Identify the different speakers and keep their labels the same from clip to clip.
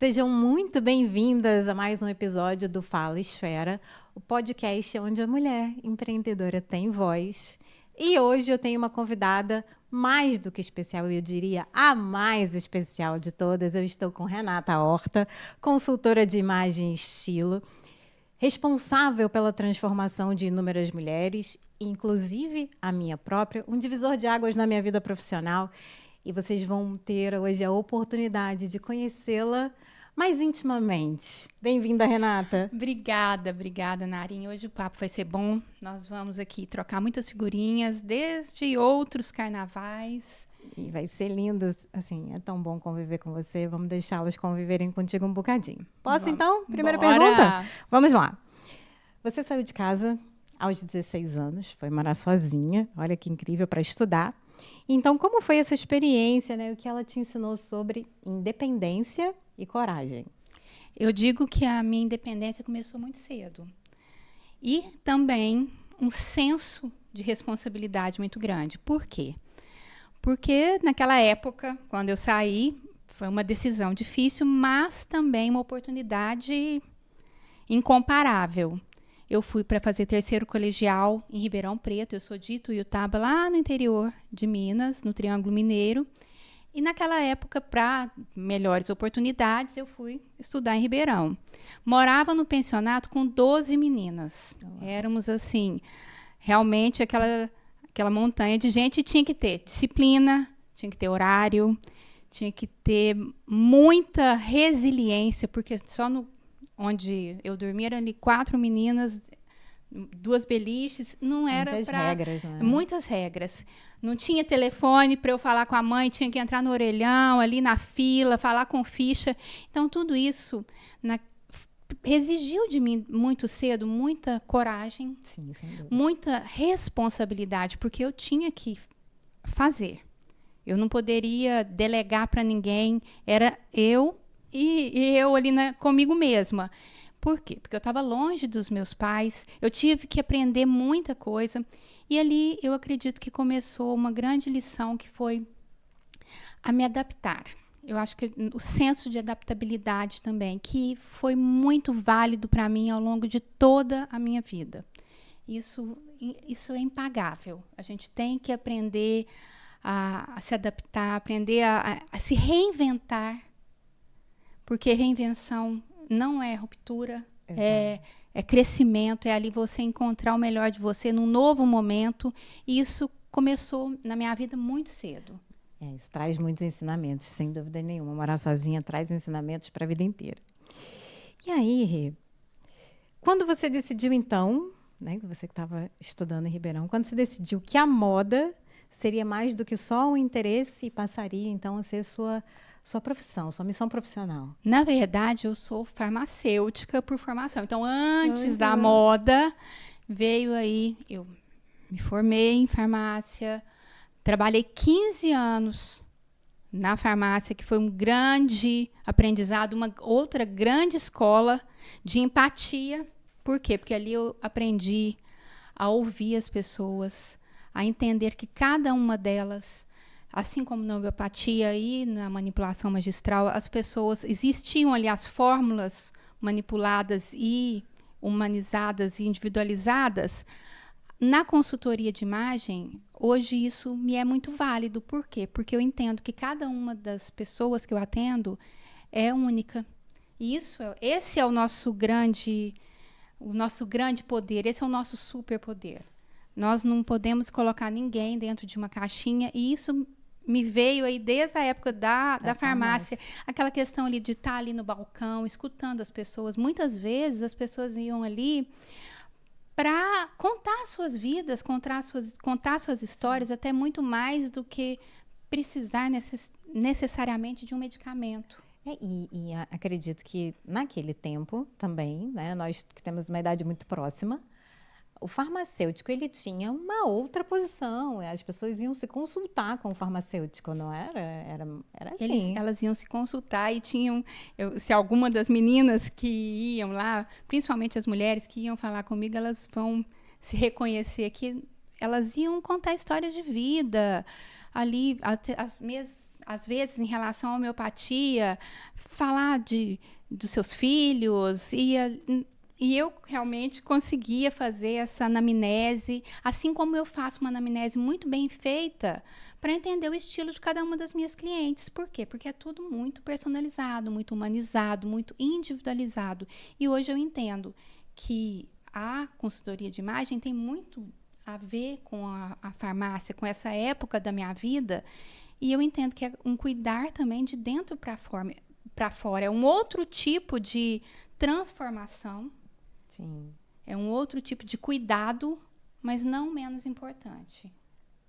Speaker 1: Sejam muito bem-vindas a mais um episódio do Fala Esfera, o podcast onde a mulher empreendedora tem voz. E hoje eu tenho uma convidada mais do que especial, eu diria a mais especial de todas. Eu estou com Renata Horta, consultora de imagem e estilo, responsável pela transformação de inúmeras mulheres, inclusive a minha própria, um divisor de águas na minha vida profissional. E vocês vão ter hoje a oportunidade de conhecê-la mais intimamente. Bem-vinda, Renata.
Speaker 2: Obrigada, Narin. Hoje o papo vai ser bom. Nós vamos aqui trocar muitas figurinhas, desde outros carnavais.
Speaker 1: E vai ser lindo, assim, é tão bom conviver com você. Vamos deixá-las conviverem contigo um bocadinho. Posso, então? Primeira pergunta? Vamos lá. Você saiu de casa aos 16 anos, foi morar sozinha. Olha que incrível, para estudar. Então, como foi essa experiência, né? O que ela te ensinou sobre independência e coragem?
Speaker 2: Eu digo que a minha independência começou muito cedo. E também um senso de responsabilidade muito grande. Por quê? Porque naquela época, quando eu saí, foi uma decisão difícil, mas também uma oportunidade incomparável. Eu fui para fazer terceiro colegial em Ribeirão Preto. Eu sou de Ituiutaba, lá no interior de Minas, no Triângulo Mineiro. E naquela época, para melhores oportunidades, eu fui estudar em Ribeirão. Morava no pensionato com 12 meninas. Éramos, assim, realmente aquela montanha de gente. Tinha que ter disciplina, tinha que ter horário, tinha que ter muita resiliência, porque só onde eu dormia eram ali 4 meninas, 2 beliches, não era
Speaker 1: muitas regras, né?
Speaker 2: Muitas regras. Não tinha telefone para eu falar com a mãe, tinha que entrar no orelhão, ali na fila, falar com ficha. Então, tudo isso exigiu de mim muito cedo muita coragem,
Speaker 1: sim, sem dúvida,
Speaker 2: muita responsabilidade, porque eu tinha que fazer. Eu não poderia delegar para ninguém, era eu e eu ali comigo mesma. Por quê? Porque eu estava longe dos meus pais, eu tive que aprender muita coisa. E ali eu acredito que começou uma grande lição, que foi a me adaptar. Eu acho que o senso de adaptabilidade também, que foi muito válido para mim ao longo de toda a minha vida. Isso é impagável. A gente tem que aprender a se adaptar, aprender a se reinventar, porque reinvenção não é ruptura, é crescimento, é ali você encontrar o melhor de você num novo momento. E isso começou na minha vida muito cedo.
Speaker 1: Isso traz muitos ensinamentos, sem dúvida nenhuma. Morar sozinha traz ensinamentos para a vida inteira. E aí, Rê, quando você decidiu, então, né, você que estava estudando em Ribeirão, quando você decidiu que a moda seria mais do que só um interesse e passaria, então, a ser sua profissão, sua missão profissional?
Speaker 2: Na verdade, eu sou farmacêutica por formação. Então, antes da moda, veio aí, eu me formei em farmácia, trabalhei 15 anos na farmácia, que foi um grande aprendizado, uma outra grande escola de empatia. Por quê? Porque ali eu aprendi a ouvir as pessoas, a entender que cada uma delas, assim como na homeopatia e na manipulação magistral, as pessoas, existiam ali as fórmulas manipuladas e humanizadas e individualizadas. Na consultoria de imagem, hoje isso me é muito válido. Por quê? Porque eu entendo que cada uma das pessoas que eu atendo é única. E esse é o nosso grande poder, esse é o nosso superpoder. Nós não podemos colocar ninguém dentro de uma caixinha, e isso me veio aí desde a época da farmácia. Aquela questão ali de estar ali no balcão, escutando as pessoas. Muitas vezes as pessoas iam ali para contar suas vidas, contar suas histórias, até muito mais do que precisar necessariamente de um medicamento.
Speaker 1: E acredito que naquele tempo também, né, nós que temos uma idade muito próxima, o farmacêutico, ele tinha uma outra posição. As pessoas iam se consultar com o farmacêutico, não era? Era assim.
Speaker 2: Elas iam se consultar e tinham... se alguma das meninas que iam lá, principalmente as mulheres que iam falar comigo, elas vão se reconhecer que elas iam contar histórias de vida. Ali, às vezes, em relação à homeopatia, falar dos seus filhos, e eu realmente conseguia fazer essa anamnese, assim como eu faço uma anamnese muito bem feita, para entender o estilo de cada uma das minhas clientes. Por quê? Porque é tudo muito personalizado, muito humanizado, muito individualizado. E hoje eu entendo que a consultoria de imagem tem muito a ver com a farmácia, com essa época da minha vida, e eu entendo que é um cuidar também de dentro para fora. É um outro tipo de transformação.
Speaker 1: Sim.
Speaker 2: É um outro tipo de cuidado, mas não menos importante.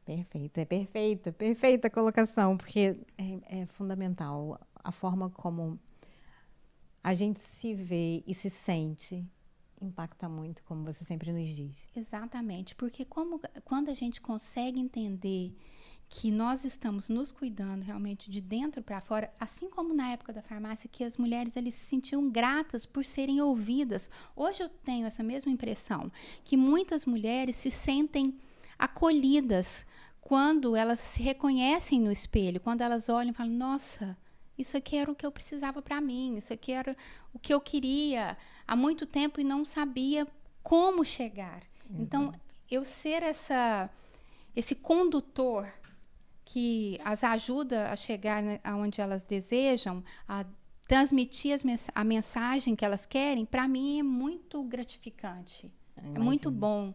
Speaker 1: Perfeito, perfeita a colocação, porque é fundamental a forma como a gente se vê e se sente impacta muito, como você sempre nos diz.
Speaker 2: Exatamente, porque quando a gente consegue entender que nós estamos nos cuidando realmente de dentro para fora, assim como na época da farmácia, que as mulheres eles se sentiam gratas por serem ouvidas. Hoje eu tenho essa mesma impressão, que muitas mulheres se sentem acolhidas quando elas se reconhecem no espelho, quando elas olham e falam, nossa, isso aqui era o que eu precisava para mim, isso aqui era o que eu queria há muito tempo e não sabia como chegar. Exato. Então, eu ser esse condutor que as ajuda a chegar aonde elas desejam, a transmitir a mensagem que elas querem, para mim é muito gratificante. É muito bom.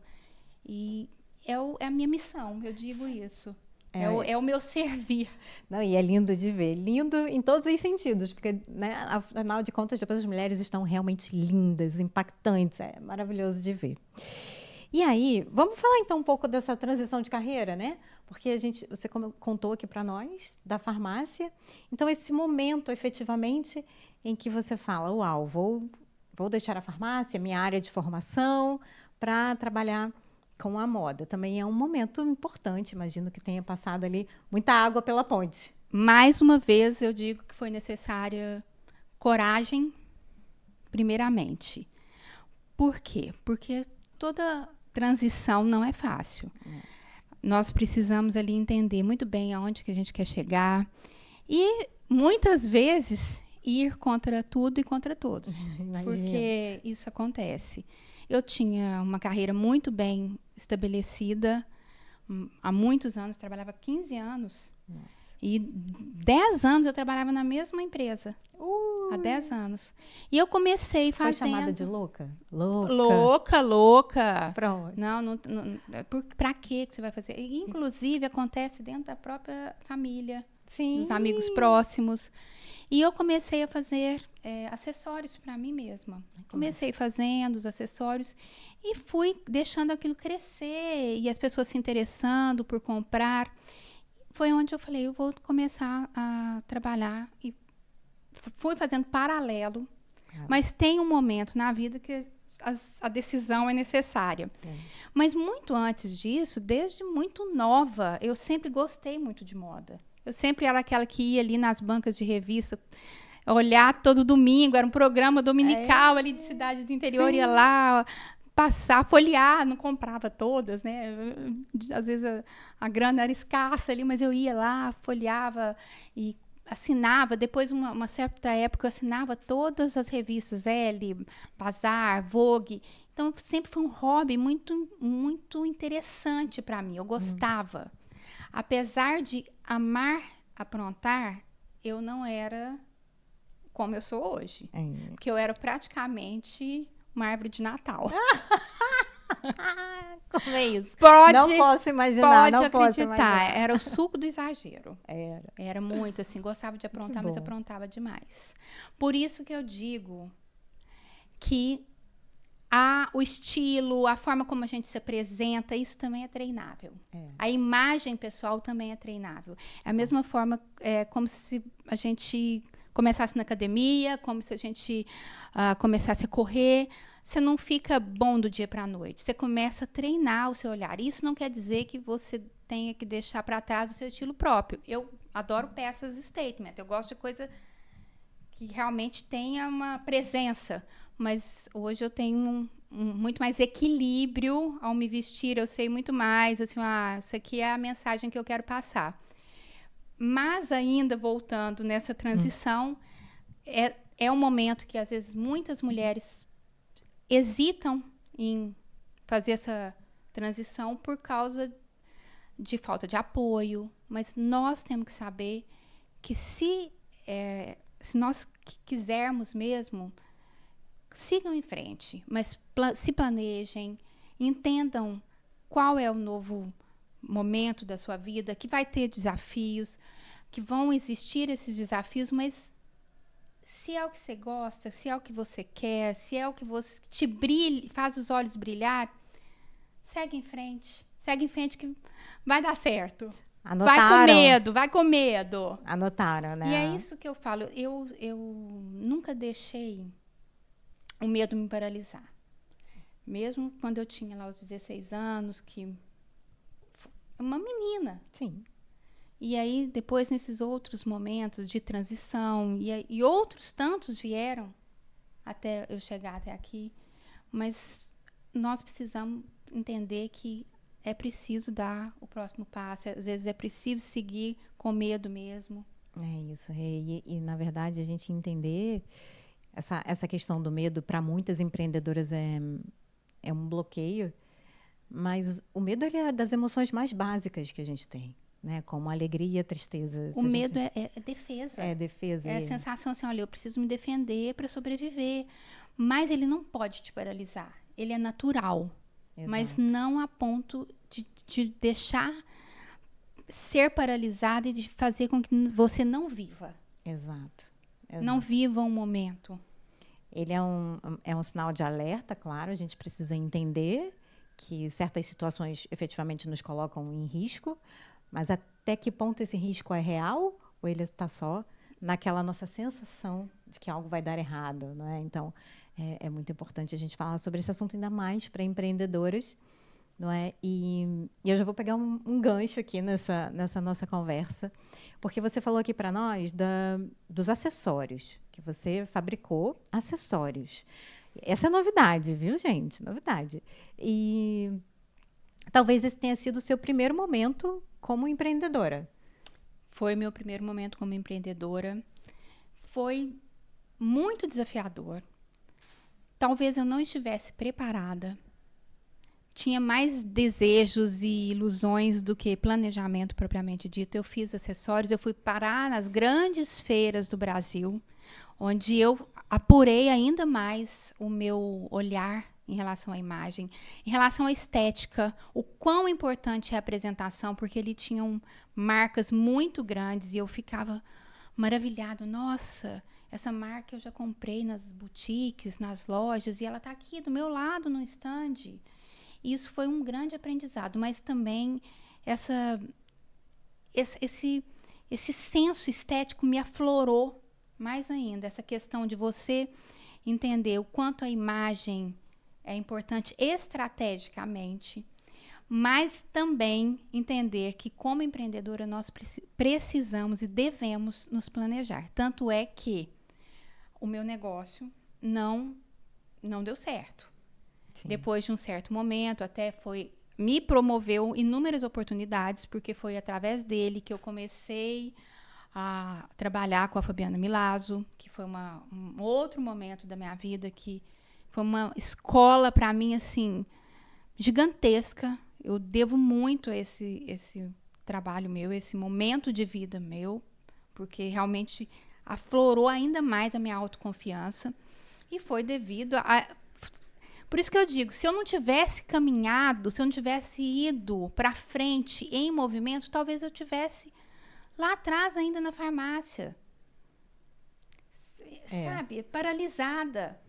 Speaker 2: E é a minha missão, eu digo isso. É o meu servir.
Speaker 1: Não, e é lindo de ver. Lindo em todos os sentidos, porque, né, afinal de contas, depois as mulheres estão realmente lindas, impactantes. É maravilhoso de ver. E aí, vamos falar então um pouco dessa transição de carreira, né? Porque você contou aqui para nós da farmácia. Então, esse momento, efetivamente, em que você fala, uau, vou deixar a farmácia, minha área de formação, para trabalhar com a moda. Também é um momento importante, imagino que tenha passado ali muita água pela ponte.
Speaker 2: Mais uma vez, eu digo que foi necessária coragem, primeiramente. Por quê? Porque toda transição não é fácil. Nós precisamos ali entender muito bem aonde que a gente quer chegar e, muitas vezes, ir contra tudo e contra todos. Porque isso acontece. Eu tinha uma carreira muito bem estabelecida, há muitos anos, trabalhava 15 anos. Nossa. E 10 anos eu trabalhava na mesma empresa. Há 10 anos. E eu comecei fazendo...
Speaker 1: Foi chamada de louca?
Speaker 2: Louca.
Speaker 1: Pronto.
Speaker 2: Não, pra que você vai fazer? E, inclusive, acontece dentro da própria família.
Speaker 1: Sim.
Speaker 2: Dos amigos próximos. E eu comecei a fazer acessórios para mim mesma. Comecei fazendo os acessórios e fui deixando aquilo crescer e as pessoas se interessando por comprar. Foi onde eu falei, eu vou começar a trabalhar e fui fazendo paralelo. Mas tem um momento na vida que a decisão é necessária. Mas muito antes disso, desde muito nova, eu sempre gostei muito de moda. Eu sempre era aquela que ia ali nas bancas de revista, olhar todo domingo, era um programa dominical ali de cidade do interior, sim. Ia lá passar, folhear, não comprava todas, né? Às vezes a grana era escassa ali, mas eu ia lá, folheava e assinava. Depois, uma certa época, eu assinava todas as revistas, Elle, Bazar, Vogue. Então, sempre foi um hobby muito, muito interessante para mim. Eu gostava. Apesar de amar aprontar, eu não era como eu sou hoje. Porque eu era praticamente uma árvore de Natal.
Speaker 1: Como é isso?
Speaker 2: Não
Speaker 1: posso imaginar.
Speaker 2: Pode acreditar. Era o suco do exagero. Era muito assim. Gostava de aprontar, mas aprontava demais. Por isso que eu digo que o estilo, a forma como a gente se apresenta, isso também é treinável. A imagem pessoal também é treinável. É a mesma forma, como se a gente começasse na academia, como se a gente começasse a correr. Você não fica bom do dia para a noite. Você começa a treinar o seu olhar. Isso não quer dizer que você tenha que deixar para trás o seu estilo próprio. Eu adoro peças statement. Eu gosto de coisa que realmente tenha uma presença. Mas hoje eu tenho muito mais equilíbrio ao me vestir. Eu sei muito mais, assim, isso aqui é a mensagem que eu quero passar. Mas ainda voltando nessa transição, é um momento que às vezes muitas mulheres hesitam em fazer essa transição por causa de falta de apoio, mas nós temos que saber que se nós quisermos mesmo, sigam em frente, mas se planejem, entendam qual é o novo momento da sua vida, que vai ter desafios, que vão existir esses desafios, mas se é o que você gosta, se é o que você quer, se é o que te brilha, faz os olhos brilhar, segue em frente que vai dar certo.
Speaker 1: Anotaram.
Speaker 2: Vai com medo.
Speaker 1: Anotaram, né?
Speaker 2: E é isso que eu falo, eu nunca deixei o medo me paralisar. Mesmo quando eu tinha lá os 16 anos, que uma menina.
Speaker 1: Sim.
Speaker 2: E aí, depois, nesses outros momentos de transição, e outros tantos vieram até eu chegar até aqui, mas nós precisamos entender que é preciso dar o próximo passo, às vezes é preciso seguir com medo mesmo.
Speaker 1: É isso, e na verdade, a gente entender essa questão do medo, para muitas empreendedoras é um bloqueio, mas o medo ele é das emoções mais básicas que a gente tem. Né, como alegria, tristeza.
Speaker 2: O medo é defesa.
Speaker 1: É defesa.
Speaker 2: É a sensação assim, olha, eu preciso me defender para sobreviver. Mas ele não pode te paralisar. Ele é natural. Exato. Mas não a ponto de deixar ser paralisado e de fazer com que você não viva.
Speaker 1: Exato.
Speaker 2: Não viva um momento.
Speaker 1: Ele é um sinal de alerta, claro. A gente precisa entender que certas situações efetivamente nos colocam em risco. Mas até que ponto esse risco é real ou ele está só naquela nossa sensação de que algo vai dar errado, não é? Então, é muito importante a gente falar sobre esse assunto ainda mais para empreendedoras, não é? E eu já vou pegar um gancho aqui nessa nossa conversa, porque você falou aqui para nós dos acessórios, que você fabricou acessórios. Essa é novidade, viu, gente? Novidade. E talvez esse tenha sido o seu primeiro momento como empreendedora.
Speaker 2: Foi meu primeiro momento como empreendedora. Foi muito desafiador. Talvez eu não estivesse preparada. Tinha mais desejos e ilusões do que planejamento propriamente dito. Eu fiz acessórios, eu fui parar nas grandes feiras do Brasil, onde eu apurei ainda mais o meu olhar em relação à imagem, em relação à estética, o quão importante é a apresentação, porque ele tinha marcas muito grandes e eu ficava maravilhado. Nossa, essa marca eu já comprei nas boutiques, nas lojas, e ela está aqui do meu lado no stand. E isso foi um grande aprendizado, mas também esse senso estético me aflorou mais ainda, essa questão de você entender o quanto a imagem é importante estrategicamente, mas também entender que, como empreendedora, nós precisamos e devemos nos planejar. Tanto é que o meu negócio não deu certo. Sim. Depois de um certo momento, me promoveu inúmeras oportunidades, porque foi através dele que eu comecei a trabalhar com a Fabiana Milazzo, que foi um outro momento da minha vida que foi uma escola para mim, assim, gigantesca. Eu devo muito a esse trabalho meu, esse momento de vida meu, porque realmente aflorou ainda mais a minha autoconfiança. E foi devido a... Por isso que eu digo, se eu não tivesse caminhado, se eu não tivesse ido para frente em movimento, talvez eu tivesse lá atrás ainda na farmácia. Sabe? Paralisada.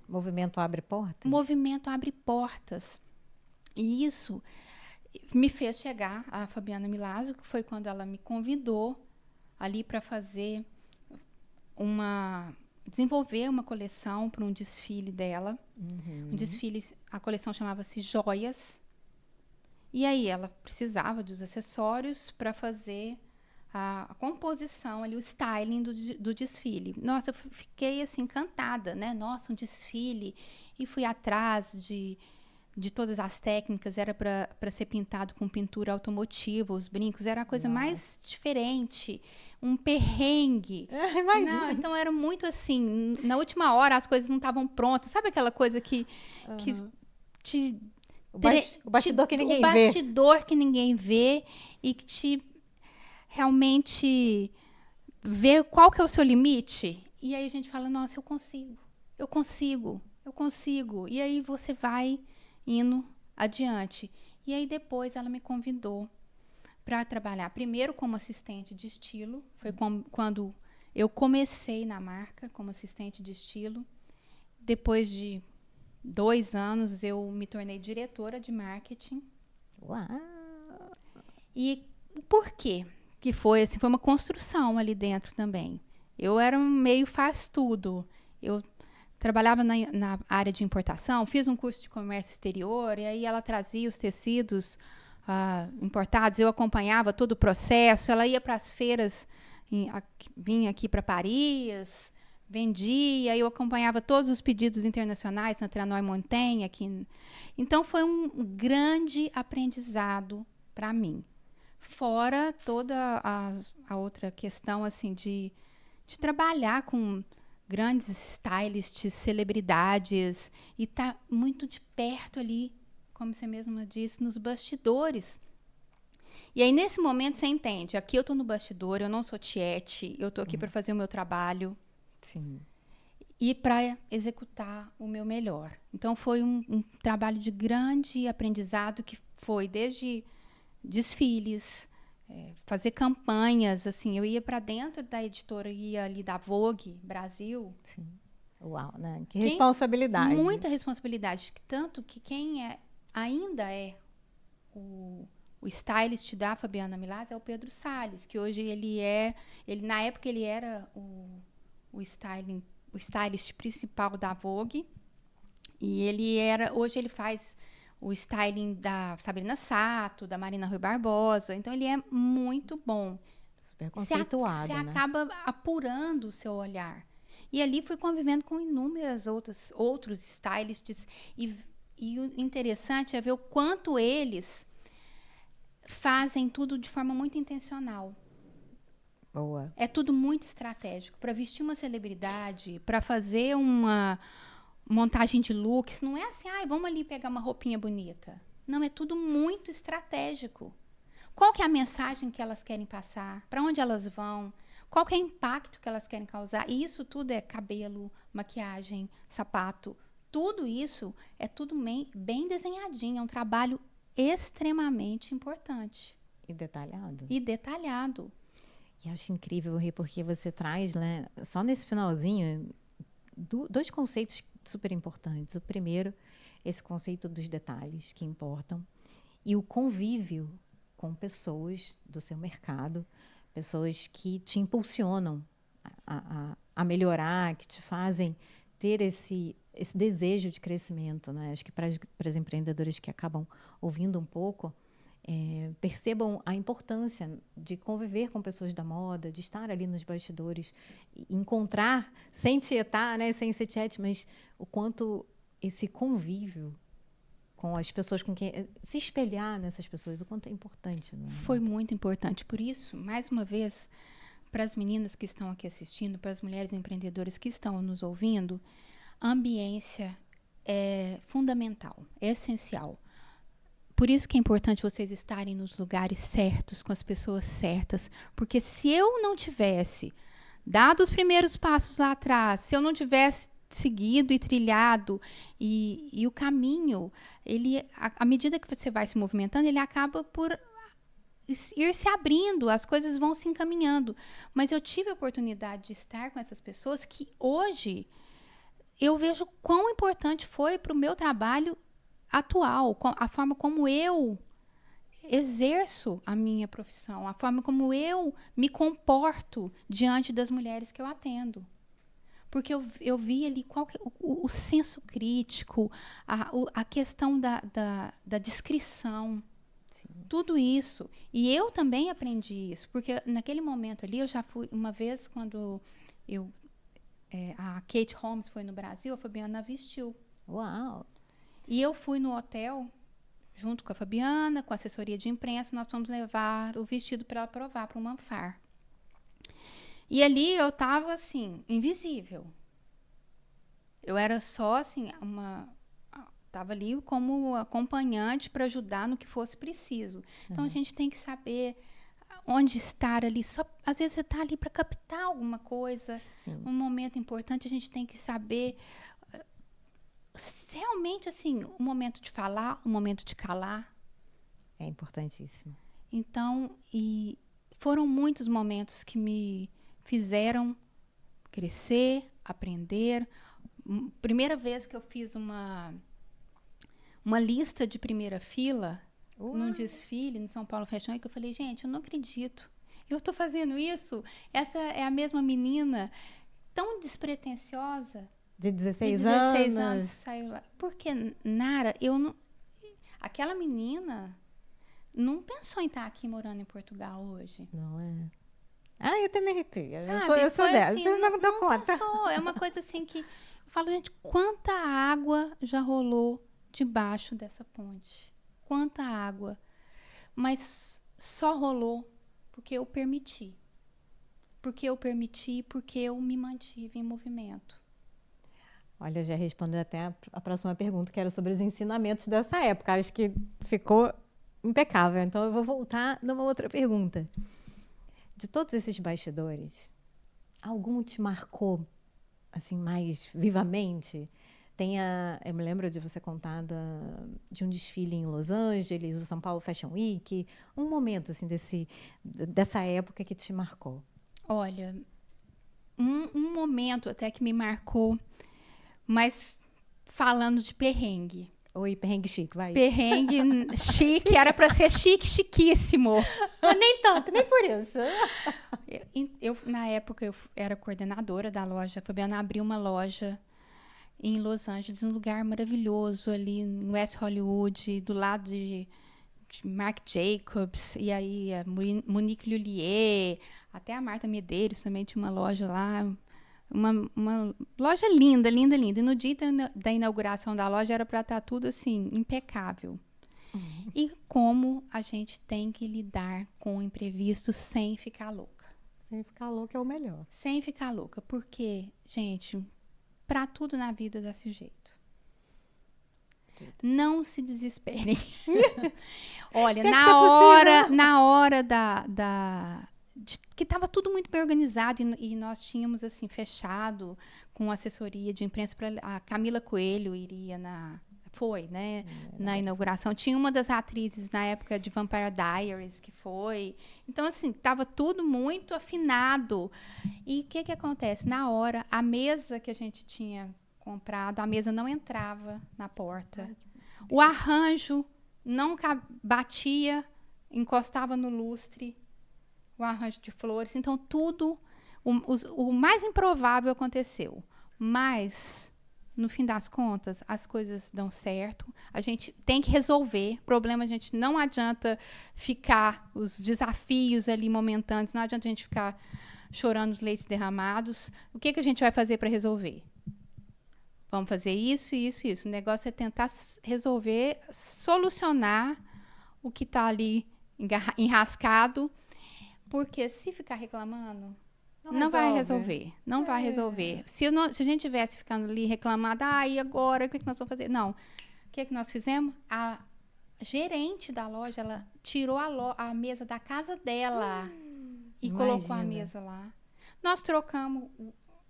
Speaker 1: Movimento abre portas?
Speaker 2: Movimento abre portas. E isso me fez chegar a Fabiana Milazzo, que foi quando ela me convidou ali para desenvolver uma coleção para um desfile dela.
Speaker 1: Uhum.
Speaker 2: Um desfile, a coleção chamava-se Joias. E aí ela precisava dos acessórios para fazer a composição ali, o styling do desfile. Nossa, eu fiquei assim encantada, né? Nossa, um desfile. E fui atrás de todas as técnicas, era para ser pintado com pintura automotiva, os brincos, era a coisa mais diferente, um perrengue.
Speaker 1: Imagina.
Speaker 2: Não, então era muito assim, na última hora as coisas não estavam prontas. Sabe aquela coisa que te...
Speaker 1: O bastidor que ninguém vê.
Speaker 2: O bastidor que ninguém vê e que te realmente vê qual que é o seu limite. E aí a gente fala, nossa, eu consigo. E aí você vai indo adiante. E aí depois ela me convidou para trabalhar primeiro como assistente de estilo. Foi quando eu comecei na marca como assistente de estilo. Depois de 2 anos eu me tornei diretora de marketing.
Speaker 1: Uau!
Speaker 2: E por quê? Que foi assim, foi uma construção ali dentro também. Eu era meio faz tudo. Eu trabalhava na área de importação, fiz um curso de comércio exterior, e aí ela trazia os tecidos importados, eu acompanhava todo o processo, ela ia para as feiras, vinha aqui para Paris, vendia, eu acompanhava todos os pedidos internacionais na Tranois Montaigne. Então, foi um grande aprendizado para mim. Fora toda a outra questão assim, de trabalhar com grandes stylists, celebridades, e tá muito de perto ali, como você mesma disse, nos bastidores. E aí, nesse momento, você entende, aqui eu estou no bastidor, eu não sou tiete, eu estou aqui para fazer o meu trabalho.
Speaker 1: Sim.
Speaker 2: E para executar o meu melhor. Então, foi um trabalho de grande aprendizado, que foi desde desfiles, fazer campanhas, assim, eu ia para dentro da editoria ali da Vogue Brasil.
Speaker 1: Sim. Uau, né? Que responsabilidade.
Speaker 2: Muita responsabilidade, tanto que quem ainda é o stylist da Fabiana Milás é o Pedro Salles, que hoje na época ele era o stylist principal da Vogue, e hoje ele faz o styling da Sabrina Sato, da Marina Rui Barbosa. Então, ele é muito bom.
Speaker 1: Super conceituado,
Speaker 2: Você acaba apurando o seu olhar. E ali fui convivendo com inúmeros outros stylists. E o interessante é ver o quanto eles fazem tudo de forma muito intencional.
Speaker 1: Boa.
Speaker 2: É tudo muito estratégico. Para vestir uma celebridade, para fazer uma montagem de looks, não é assim, vamos ali pegar uma roupinha bonita. Não, é tudo muito estratégico. Qual que é a mensagem que elas querem passar? Para onde elas vão? Qual que é o impacto que elas querem causar? E isso tudo é cabelo, maquiagem, sapato. Tudo isso é tudo bem desenhadinho. É um trabalho extremamente importante.
Speaker 1: E detalhado.
Speaker 2: E
Speaker 1: acho incrível, Rê, porque você traz, né, só nesse finalzinho, 2 conceitos super importantes. O primeiro, esse conceito dos detalhes que importam, e o convívio com pessoas do seu mercado, pessoas que te impulsionam a melhorar, que te fazem ter esse desejo de crescimento, né? Acho que para as empreendedoras que acabam ouvindo um pouco, percebam a importância de conviver com pessoas da moda, de estar ali nos bastidores, encontrar, sem tietar, né, sem ser tiete, mas o quanto esse convívio com as pessoas, com quem se espelhar nessas pessoas, o quanto é importante. Né?
Speaker 2: Foi muito importante. Por isso, mais uma vez, para as meninas que estão aqui assistindo, para as mulheres empreendedoras que estão nos ouvindo, a ambiência é fundamental, é essencial. Por isso que é importante vocês estarem nos lugares certos, com as pessoas certas. Porque se eu não tivesse dado os primeiros passos lá atrás, se eu não tivesse seguido e trilhado, e o caminho, à medida que você vai se movimentando, ele acaba por ir se abrindo, as coisas vão se encaminhando. Mas eu tive a oportunidade de estar com essas pessoas que hoje eu vejo quão importante foi para o meu trabalho atual, a forma como eu exerço a minha profissão, a forma como eu me comporto diante das mulheres que eu atendo. Porque eu vi ali o senso crítico, a questão da discrição, sim, tudo isso. E eu também aprendi isso, porque naquele momento ali, eu já fui, uma vez quando a Kate Holmes foi no Brasil, a Fabiana vestiu.
Speaker 1: Uau!
Speaker 2: E eu fui no hotel, junto com a Fabiana, com a assessoria de imprensa, nós fomos levar o vestido para ela provar, para o Manfar. E ali eu estava, assim, invisível. Eu era só, assim, estava ali como acompanhante para ajudar no que fosse preciso. Então, a gente tem que saber onde estar ali. Às vezes, você está ali para captar alguma coisa.
Speaker 1: Sim.
Speaker 2: Um momento importante, a gente tem que saber realmente, assim, um momento de falar, um momento de calar.
Speaker 1: É importantíssimo.
Speaker 2: Então, e foram muitos momentos que me fizeram crescer, aprender. Primeira vez que eu fiz uma lista de primeira fila num desfile no São Paulo Fashion Week, eu falei, gente, eu não acredito. Eu estou fazendo isso? Essa é a mesma menina tão despretensiosa.
Speaker 1: De 16
Speaker 2: de 16 anos.
Speaker 1: anos.
Speaker 2: Saiu lá. Porque, Nara, eu não... Aquela menina não pensou em estar aqui morando em Portugal hoje.
Speaker 1: Não é? Ah, eu até me arrepio.
Speaker 2: Sabe?
Speaker 1: Eu sou dessa.
Speaker 2: Assim,
Speaker 1: Você não dá conta.
Speaker 2: Pensou. É uma coisa assim que... Eu falo, gente, quanta água já rolou debaixo dessa ponte? Quanta água? Mas só rolou porque eu permiti. Porque eu permiti, porque eu me mantive em movimento.
Speaker 1: Olha, já respondeu até a próxima pergunta, que era sobre os ensinamentos dessa época. Acho que ficou impecável. Então, eu vou voltar numa outra pergunta. De todos esses bastidores, algum te marcou assim mais vivamente? Eu me lembro de você contar de um desfile em Los Angeles, o São Paulo Fashion Week, um momento assim dessa época que te marcou.
Speaker 2: Olha, um momento até que me marcou, mas falando de perrengue.
Speaker 1: Oi, perrengue chique, vai.
Speaker 2: Perrengue chique, era para ser chique, chiquíssimo.
Speaker 1: Mas nem tanto, nem por isso.
Speaker 2: Na época, eu era coordenadora da loja. A Fabiana abriu uma loja em Los Angeles, um lugar maravilhoso ali no West Hollywood, do lado de Marc Jacobs, e aí a Monique Lhuillier, até a Marta Medeiros também tinha uma loja lá. Uma loja linda, linda, linda. E no dia da inauguração da loja era para estar tudo assim, impecável. E como a gente tem que lidar com o imprevisto sem ficar louca.
Speaker 1: Sem ficar louca é o melhor.
Speaker 2: Sem ficar louca. Porque, gente, para tudo na vida dá-se jeito. Tudo. Não se desesperem. Olha, na hora que estava tudo muito bem organizado e nós tínhamos assim fechado com assessoria de imprensa para a Camila Coelho iria na inauguração. Tinha uma das atrizes na época de Vampire Diaries que foi. Então assim, estava tudo muito afinado. E o que acontece? Na hora, a mesa que a gente tinha comprado, a mesa não entrava na porta. O arranjo não batia, encostava no lustre. O arranjo de flores. Então, tudo, o mais improvável aconteceu. Mas, no fim das contas, as coisas dão certo. A gente tem que resolver. Problema, a gente não adianta ficar, os desafios ali momentâneos, não adianta a gente ficar chorando os leites derramados. O que a gente vai fazer para resolver? Vamos fazer isso, isso, isso. O negócio é tentar resolver, solucionar o que está ali enrascado. Porque se ficar reclamando, não vai resolver. Não vai resolver. Se a gente estivesse ficando ali reclamando, e agora, o que nós vamos fazer? Não. O que nós fizemos? A gerente da loja, ela tirou a mesa da casa dela e colocou a mesa lá. Nós trocamos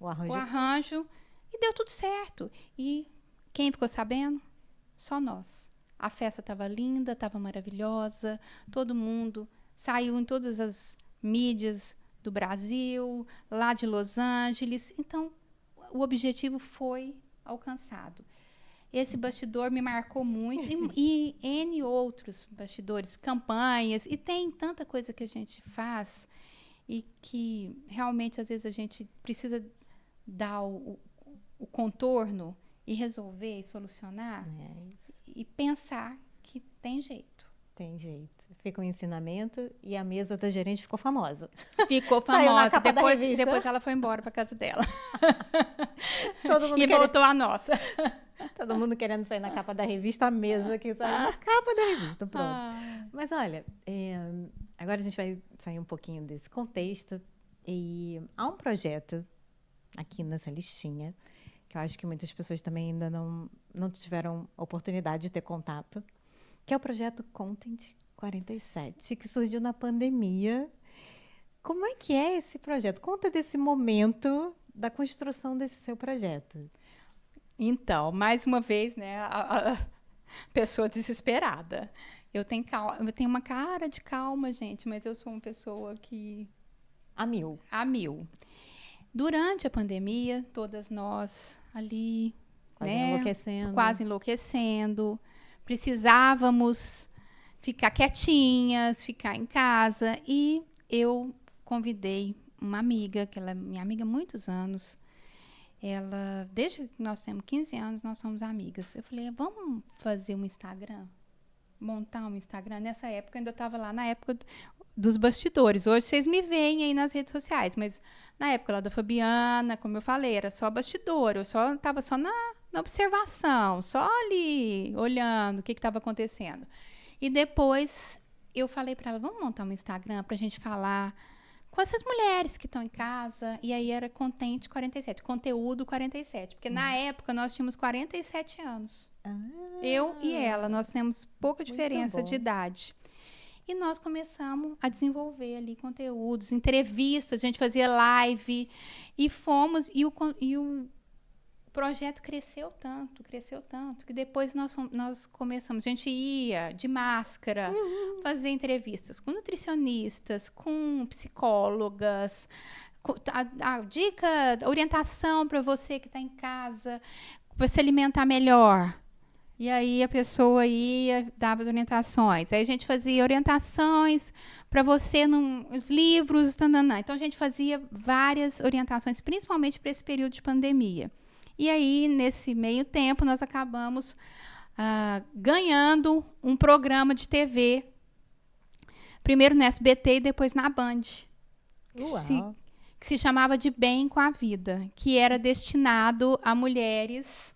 Speaker 2: o arranjo e deu tudo certo. E quem ficou sabendo? Só nós. A festa estava linda, estava maravilhosa, todo mundo saiu em todas as mídias do Brasil, lá de Los Angeles. Então, o objetivo foi alcançado. Esse bastidor me marcou muito. E N outros bastidores, campanhas. E tem tanta coisa que a gente faz e que realmente, às vezes, a gente precisa dar o contorno e resolver e solucionar. E pensar que tem jeito.
Speaker 1: Tem jeito. Fica um ensinamento e a mesa da gerente ficou famosa.
Speaker 2: Ficou famosa. Depois ela foi embora para casa dela.
Speaker 1: Todo mundo
Speaker 2: voltou a nossa.
Speaker 1: Todo mundo querendo sair na capa da revista, a mesa que sai na capa da revista, pronto. Mas olha, agora a gente vai sair um pouquinho desse contexto e há um projeto aqui nessa listinha que eu acho que muitas pessoas também ainda não tiveram oportunidade de ter contato, que é o projeto Content 47, que surgiu na pandemia. Como é que é esse projeto? Conta desse momento da construção desse seu projeto.
Speaker 2: Então, mais uma vez, né, a pessoa desesperada. Eu tenho uma cara de calma, gente, mas eu sou uma pessoa que...
Speaker 1: A mil.
Speaker 2: A mil. Durante a pandemia, todas nós ali, quase enlouquecendo, precisávamos ficar quietinhas, ficar em casa, e eu convidei uma amiga, que ela é minha amiga há muitos anos. Ela, desde que nós temos 15 anos, nós somos amigas. Eu falei, vamos fazer um Instagram? Montar um Instagram? Nessa época, eu ainda estava lá na época dos bastidores. Hoje vocês me veem aí nas redes sociais, mas na época lá da Fabiana, como eu falei, era só bastidor. Eu estava só na observação, só ali, olhando o que estava acontecendo. E depois eu falei para ela, vamos montar um Instagram para a gente falar com essas mulheres que estão em casa. E aí era Content 47, Conteúdo 47. Porque na época nós tínhamos 47 anos. Eu e ela, nós temos pouca diferença de idade. E nós começamos a desenvolver ali conteúdos, entrevistas, a gente fazia live. E fomos, e o projeto cresceu tanto, que depois nós começamos, a gente ia de máscara, fazer entrevistas com nutricionistas, com psicólogas, dica, orientação para você que está em casa, para se alimentar melhor. E aí a pessoa ia, dava as orientações. Aí a gente fazia orientações para você nos livros, então a gente fazia várias orientações, principalmente para esse período de pandemia. E aí, nesse meio tempo, nós acabamos ganhando um programa de TV, primeiro no SBT e depois na Band, que se chamava De Bem com a Vida, que era destinado a mulheres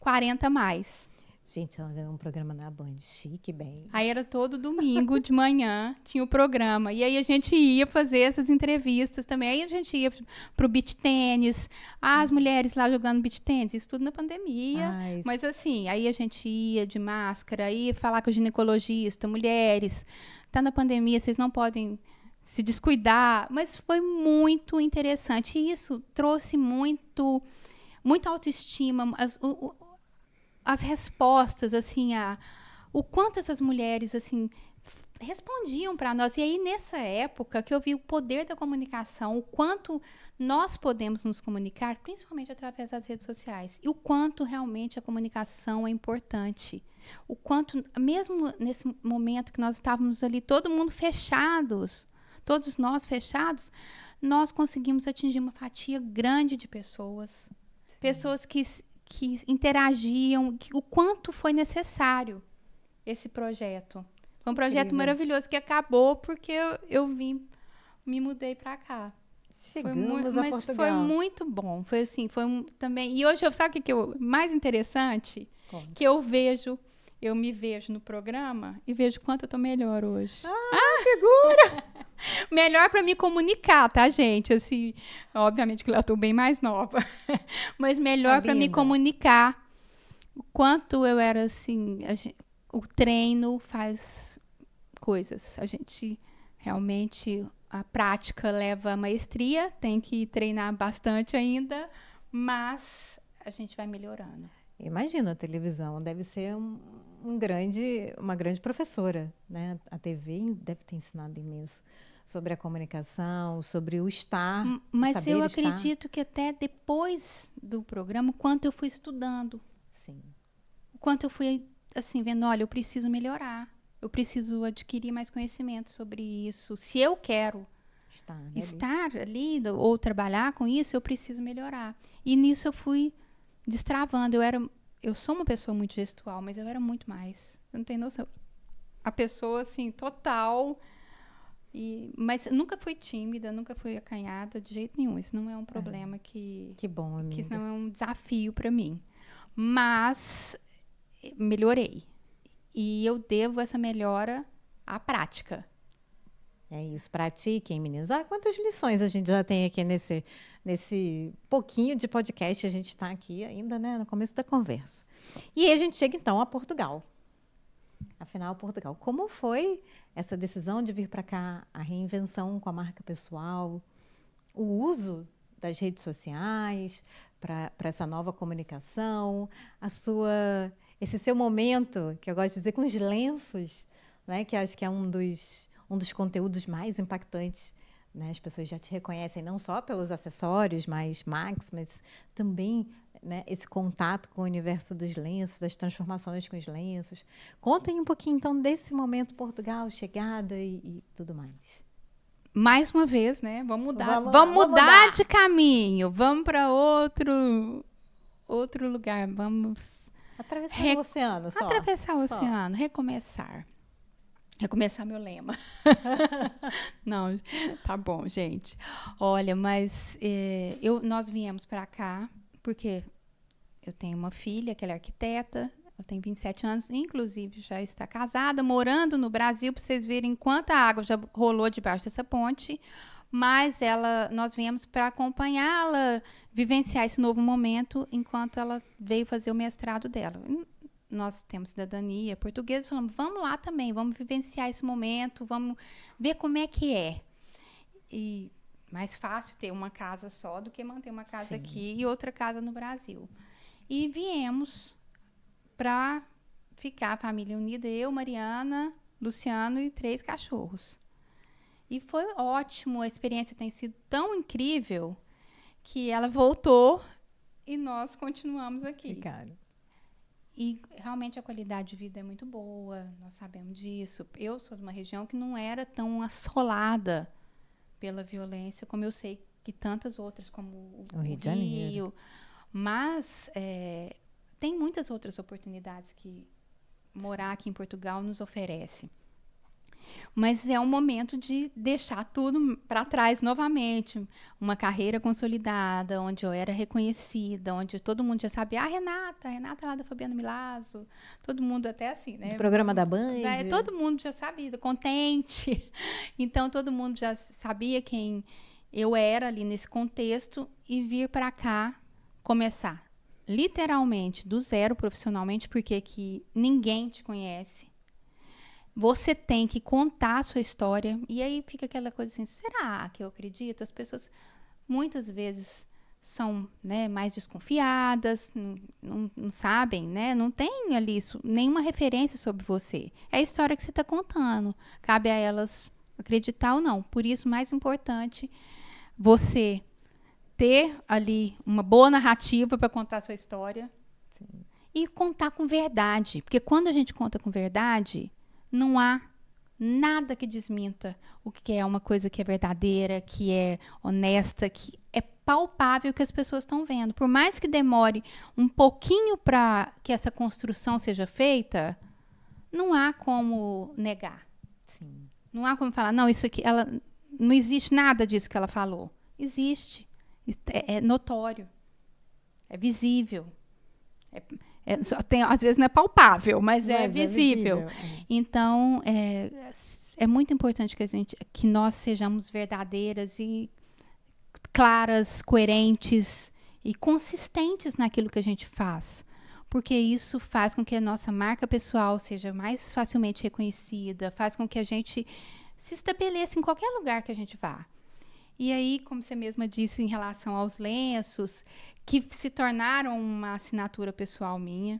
Speaker 2: 40 mais.
Speaker 1: Gente, ela ganhou um programa na Band, chique, bem.
Speaker 2: Aí era todo domingo de manhã, tinha o programa. E aí a gente ia fazer essas entrevistas também. Aí a gente ia pro beach tênis, as mulheres lá jogando beach tênis, isso tudo na pandemia. Mas assim, aí a gente ia de máscara, ia falar com o ginecologista, mulheres, tá na pandemia, vocês não podem se descuidar. Mas foi muito interessante. E isso trouxe muita autoestima, as respostas, assim, o quanto essas mulheres, assim, respondiam para nós. E aí, nessa época, que eu vi o poder da comunicação, o quanto nós podemos nos comunicar, principalmente através das redes sociais, e o quanto realmente a comunicação é importante. O quanto, mesmo nesse momento que nós estávamos ali, todo mundo fechados, todos nós fechados, nós conseguimos atingir uma fatia grande de pessoas. Sim. Pessoas que interagiam, o quanto foi necessário esse projeto. Foi um projeto maravilhoso que acabou porque eu me mudei para cá.
Speaker 1: Chegamos a Portugal.
Speaker 2: Mas foi muito bom. Foi assim, também. E hoje, sabe o que é o mais interessante?
Speaker 1: Como?
Speaker 2: Que eu me vejo no programa e vejo quanto eu tô melhor hoje.
Speaker 1: Figura!
Speaker 2: Melhor para me comunicar, tá, gente? Assim, obviamente que eu estou bem mais nova, mas melhor para me comunicar. O quanto eu era assim, o treino faz coisas. A gente realmente, a prática leva a maestria, tem que treinar bastante ainda, mas a gente vai melhorando.
Speaker 1: Imagina, a televisão deve ser uma grande professora, né? A TV deve ter ensinado imenso sobre a comunicação, sobre o estar.
Speaker 2: Mas eu acredito que até depois do programa, o quanto eu fui estudando.
Speaker 1: Sim.
Speaker 2: O quanto eu fui, assim, vendo, olha, eu preciso melhorar. Eu preciso adquirir mais conhecimento sobre isso. Se eu quero estar ali ou trabalhar com isso, eu preciso melhorar. E nisso eu fui destravando. Eu sou uma pessoa muito gestual, mas eu era muito mais. Você não tem noção. A pessoa, assim, total. Mas nunca fui tímida, nunca fui acanhada de jeito nenhum. Isso não é um problema que bom, amiga. Que isso não é um desafio para mim. Mas melhorei. E eu devo essa melhora à prática.
Speaker 1: É isso, pratiquem, meninas. Quantas lições a gente já tem aqui nesse pouquinho de podcast. A gente está aqui ainda, né, no começo da conversa. E aí a gente chega, então, a Portugal. Afinal, Portugal. Como foi essa decisão de vir para cá, a reinvenção com a marca pessoal, o uso das redes sociais para essa nova comunicação, esse seu momento, que eu gosto de dizer, com os lenços, né, que acho que é um dos conteúdos mais impactantes, né? As pessoas já te reconhecem não só pelos acessórios mais Max, mas também, né, esse contato com o universo dos lenços, das transformações com os lenços. Contem um pouquinho, então, desse momento Portugal, chegada e tudo mais.
Speaker 2: Mais uma vez, né? Vamos mudar de caminho. Vamos para outro lugar. Vamos
Speaker 1: atravessar o oceano, só.
Speaker 2: Atravessar o oceano, recomeçar. Recomeçar meu lema. Não, tá bom, gente. Olha, mas nós viemos para cá porque eu tenho uma filha que ela é arquiteta, ela tem 27 anos, inclusive já está casada, morando no Brasil, para vocês verem quanta água já rolou debaixo dessa ponte. Mas nós viemos para acompanhá-la, vivenciar esse novo momento, enquanto ela veio fazer o mestrado dela. Nós temos cidadania portuguesa, falamos, vamos lá também, vamos vivenciar esse momento, vamos ver como é que é. E mais fácil ter uma casa só do que manter uma casa aqui e outra casa no Brasil. E viemos para ficar a família unida, eu, Mariana, Luciano e 3 cachorros. E foi ótimo, a experiência tem sido tão incrível que ela voltou e nós continuamos aqui.
Speaker 1: Cara.
Speaker 2: E realmente a qualidade de vida é muito boa, nós sabemos disso. Eu sou de uma região que não era tão assolada pela violência como eu sei que tantas outras, como o
Speaker 1: Rio de Janeiro.
Speaker 2: Mas tem muitas outras oportunidades que morar aqui em Portugal nos oferece. Mas é um momento de deixar tudo para trás novamente. Uma carreira consolidada, onde eu era reconhecida, onde todo mundo já sabia, Renata lá da Fabiana Milazzo, todo mundo até assim, né?
Speaker 1: Do programa da Band.
Speaker 2: Todo mundo já sabia, contente. Então, todo mundo já sabia quem eu era ali nesse contexto e vir para cá começar, literalmente, do zero profissionalmente, porque aqui ninguém te conhece. Você tem que contar a sua história. E aí fica aquela coisa assim, será que eu acredito? As pessoas muitas vezes são, né, mais desconfiadas, não sabem, né? Não tem ali nenhuma referência sobre você. É a história que você está contando. Cabe a elas acreditar ou não. Por isso, mais importante, você ter ali uma boa narrativa para contar a sua história. Sim. E contar com verdade. Porque quando a gente conta com verdade, não há nada que desminta o que é uma coisa que é verdadeira, que é honesta, que é palpável, que as pessoas estão vendo. Por mais que demore um pouquinho para que essa construção seja feita, não há como negar.
Speaker 1: Sim.
Speaker 2: Não há como falar, não, isso aqui, não existe nada disso que ela falou. Existe. É notório. É visível. Às vezes não é palpável, mas é visível. Então, é muito importante que nós sejamos verdadeiras e claras, coerentes e consistentes naquilo que a gente faz. Porque isso faz com que a nossa marca pessoal seja mais facilmente reconhecida, faz com que a gente se estabeleça em qualquer lugar que a gente vá. E aí, como você mesma disse, em relação aos lenços, que se tornaram uma assinatura pessoal minha,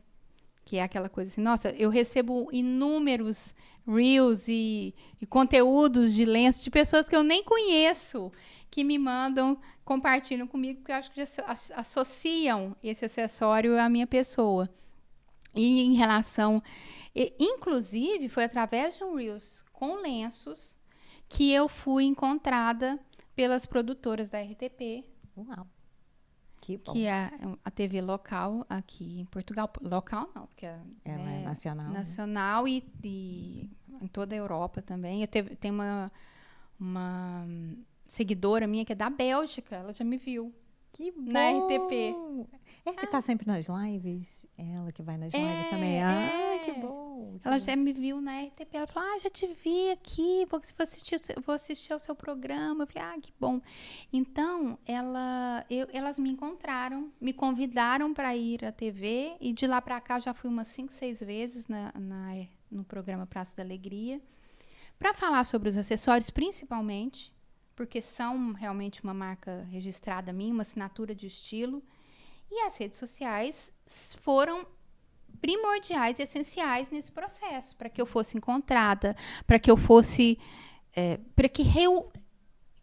Speaker 2: que é aquela coisa assim, nossa, eu recebo inúmeros reels e conteúdos de lenços de pessoas que eu nem conheço, que me mandam, compartilham comigo, porque eu acho que já associam esse acessório à minha pessoa. E em relação... inclusive, foi através de um reels com lenços que eu fui encontrada pelas produtoras da RTP.
Speaker 1: Uau! Que bom.
Speaker 2: Que é a TV local aqui em Portugal. Local não, porque
Speaker 1: ela é nacional.
Speaker 2: Nacional, né? e em toda a Europa também. Tem uma seguidora minha que é da Bélgica, ela já me viu.
Speaker 1: Que bom!
Speaker 2: Na RTP.
Speaker 1: É que tá sempre nas lives? Ela que vai nas lives também. Que bom.
Speaker 2: Ela já me viu na RTP. Ela falou, já te vi aqui, vou assistir ao seu programa. Eu falei, que bom. Então, elas me encontraram, me convidaram para ir à TV. E de lá para cá, eu já fui umas 5, 6 vezes no programa Praça da Alegria. Para falar sobre os acessórios, principalmente, porque são realmente uma marca registrada minha, uma assinatura de estilo. E as redes sociais foram primordiais e essenciais nesse processo, para que eu fosse encontrada, para que eu fosse, para que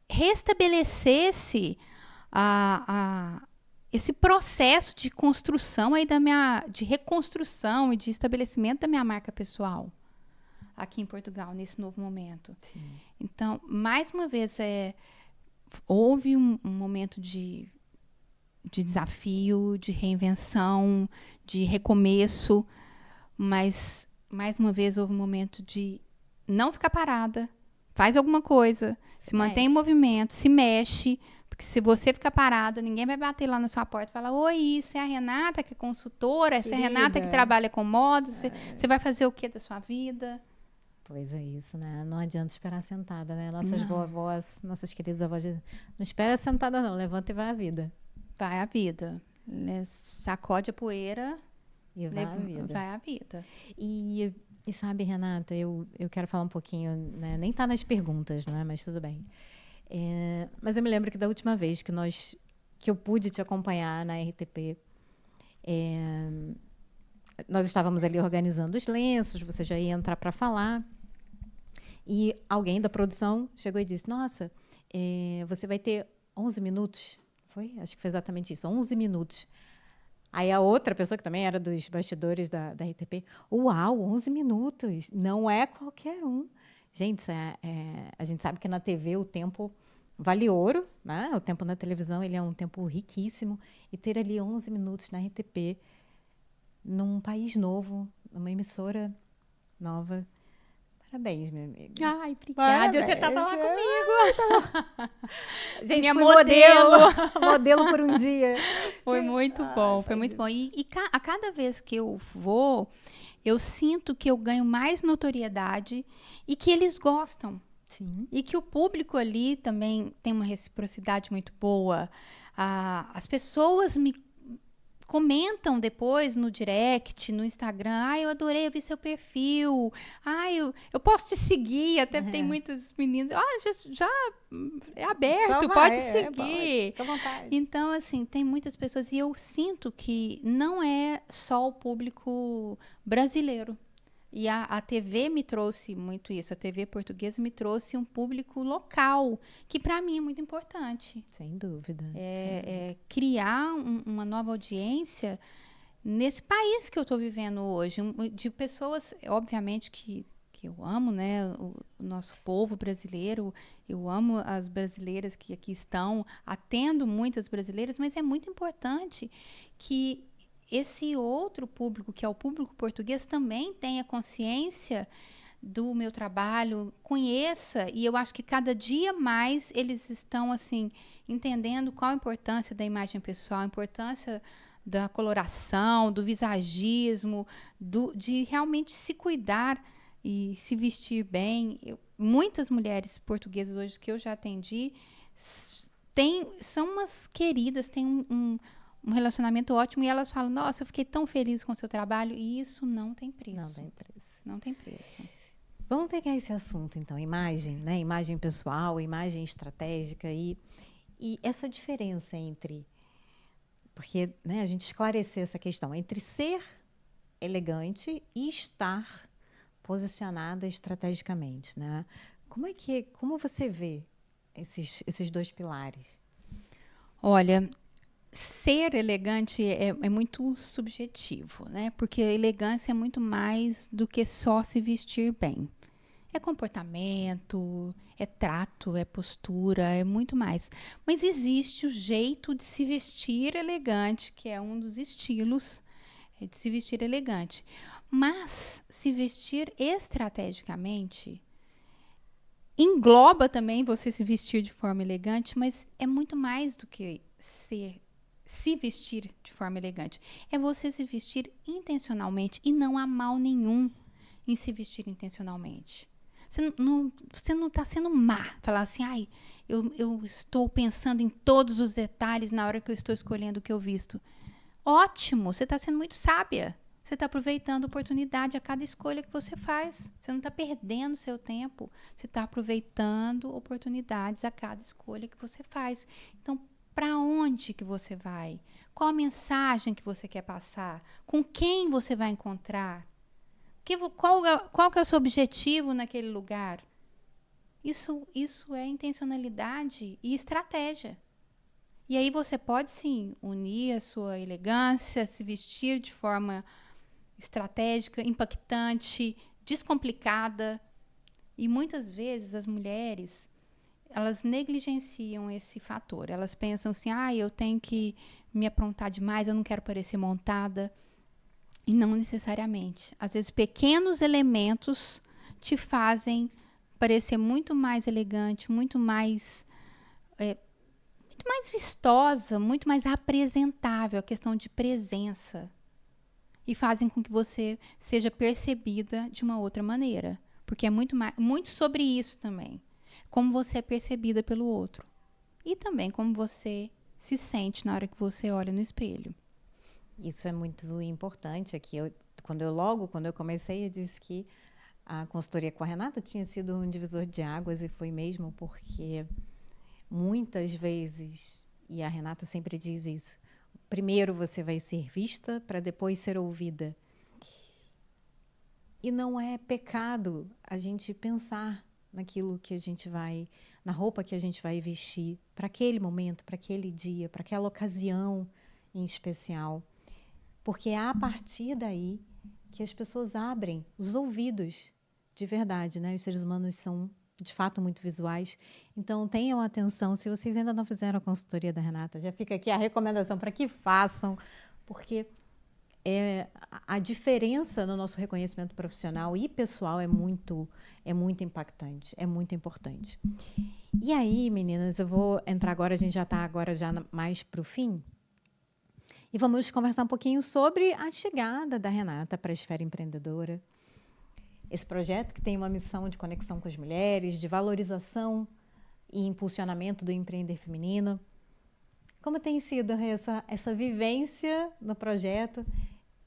Speaker 2: restabelecesse esse processo de construção aí de reconstrução e de estabelecimento da minha marca pessoal aqui em Portugal, nesse novo momento.
Speaker 1: Sim.
Speaker 2: Então, mais uma vez, houve um momento de desafio, de reinvenção, de recomeço, mas, mais uma vez, houve um momento de não ficar parada, faz alguma coisa, se mantém em movimento, se mexe, porque se você ficar parada, ninguém vai bater lá na sua porta e falar, oi, isso é a Renata que é consultora, essa é a Renata que trabalha com moda, você vai fazer o que da sua vida?
Speaker 1: Pois é isso, né? Não adianta esperar sentada, né? Nossas vovós, nossas queridas avós, não espera sentada não, levanta e vai à vida.
Speaker 2: Vai à vida. Sacode a poeira
Speaker 1: e vai à vida.
Speaker 2: Vai à vida.
Speaker 1: E sabe, Renata, eu quero falar um pouquinho, né? Nem tá nas perguntas, não é? Mas tudo bem. Mas eu me lembro que da última vez que eu pude te acompanhar na RTP, nós estávamos ali organizando os lenços, você já ia entrar para falar, e alguém da produção chegou e disse, nossa, você vai ter 11 minutos. Foi? Acho que foi exatamente isso, 11 minutos. Aí a outra pessoa, que também era dos bastidores da RTP, uau, 11 minutos, não é qualquer um. Gente, a gente sabe que na TV o tempo vale ouro, né? O tempo na televisão ele é um tempo riquíssimo, e ter ali 11 minutos na RTP, num país novo, numa emissora nova. Parabéns, minha amiga.
Speaker 2: Ai, obrigada. Você estava lá comigo.
Speaker 1: Gente, minha modelo por um dia.
Speaker 2: Foi muito bom, foi muito bom. E a cada vez que eu vou, eu sinto que eu ganho mais notoriedade e que eles gostam.
Speaker 1: Sim.
Speaker 2: E que o público ali também tem uma reciprocidade muito boa. As pessoas me comentam depois no direct, no Instagram, eu adorei, eu vi seu perfil, eu posso te seguir, até tem muitas meninas, já é aberto, pode seguir.
Speaker 1: Pode, fica à vontade.
Speaker 2: Então, assim, tem muitas pessoas, e eu sinto que não é só o público brasileiro. E a TV me trouxe muito isso, a TV portuguesa me trouxe um público local, que para mim é muito importante.
Speaker 1: Sem dúvida.
Speaker 2: Criar uma nova audiência nesse país que eu estou vivendo hoje, de pessoas, obviamente, que eu amo, né? O nosso povo brasileiro, eu amo as brasileiras que aqui estão, atendo muitas brasileiras, mas é muito importante que esse outro público, que é o público português, também tenha consciência do meu trabalho, conheça, e eu acho que cada dia mais eles estão assim entendendo qual a importância da imagem pessoal, a importância da coloração, do visagismo, de realmente se cuidar e se vestir bem. Muitas mulheres portuguesas hoje que eu já atendi são umas queridas, têm um relacionamento ótimo, e elas falam, nossa, eu fiquei tão feliz com o seu trabalho, e isso não tem preço.
Speaker 1: Não tem preço.
Speaker 2: Não tem preço.
Speaker 1: Vamos pegar esse assunto, então, imagem, né? Imagem pessoal, imagem estratégica, e essa diferença entre, porque, né, a gente esclarecer essa questão, entre ser elegante e estar posicionada estrategicamente, né? Como você vê esses dois pilares?
Speaker 2: Olha, ser elegante é muito subjetivo, né? Porque a elegância é muito mais do que só se vestir bem. É comportamento, é trato, é postura, é muito mais. Mas existe o jeito de se vestir elegante, que é um dos estilos de se vestir elegante. Mas se vestir estrategicamente engloba também você se vestir de forma elegante, mas é muito mais do que ser se vestir de forma elegante. É você se vestir intencionalmente e não há mal nenhum em se vestir intencionalmente. Você não está sendo má. Falar assim, ai, eu estou pensando em todos os detalhes na hora que eu estou escolhendo o que eu visto. Ótimo, você está sendo muito sábia. Você está aproveitando a oportunidade a cada escolha que você faz. Você não está perdendo seu tempo. Você está aproveitando oportunidades a cada escolha que você faz. Então, para onde que você vai? Qual a mensagem que você quer passar? Com quem você vai encontrar? Qual que é o seu objetivo naquele lugar? Isso é intencionalidade e estratégia. E aí você pode, sim, unir a sua elegância, se vestir de forma estratégica, impactante, descomplicada. E muitas vezes as mulheres, elas negligenciam esse fator. Elas pensam assim, eu tenho que me aprontar demais, eu não quero parecer montada. E não necessariamente. Às vezes, pequenos elementos te fazem parecer muito mais elegante, muito mais vistosa, muito mais apresentável, a questão de presença. E fazem com que você seja percebida de uma outra maneira. Porque é muito sobre isso também. Como você é percebida pelo outro. E também como você se sente na hora que você olha no espelho.
Speaker 1: Isso é muito importante aqui. Quando eu comecei, eu disse que a consultoria com a Renata tinha sido um divisor de águas, e foi mesmo, porque muitas vezes, e a Renata sempre diz isso, primeiro você vai ser vista para depois ser ouvida. E não é pecado a gente pensar naquilo que a gente vai, na roupa que a gente vai vestir para aquele momento, para aquele dia, para aquela ocasião em especial. Porque é a partir daí que as pessoas abrem os ouvidos de verdade, né? Os seres humanos são, de fato, muito visuais. Então, tenham atenção. Se vocês ainda não fizeram a consultoria da Renata, já fica aqui a recomendação para que façam, porque a diferença no nosso reconhecimento profissional e pessoal é muito impactante, é muito importante. E aí, meninas, eu vou entrar agora, a gente já está agora já mais para o fim, e vamos conversar um pouquinho sobre a chegada da Renata para a Esfera Empreendedora. Esse projeto que tem uma missão de conexão com as mulheres, de valorização e impulsionamento do empreender feminino. Como tem sido essa vivência no projeto?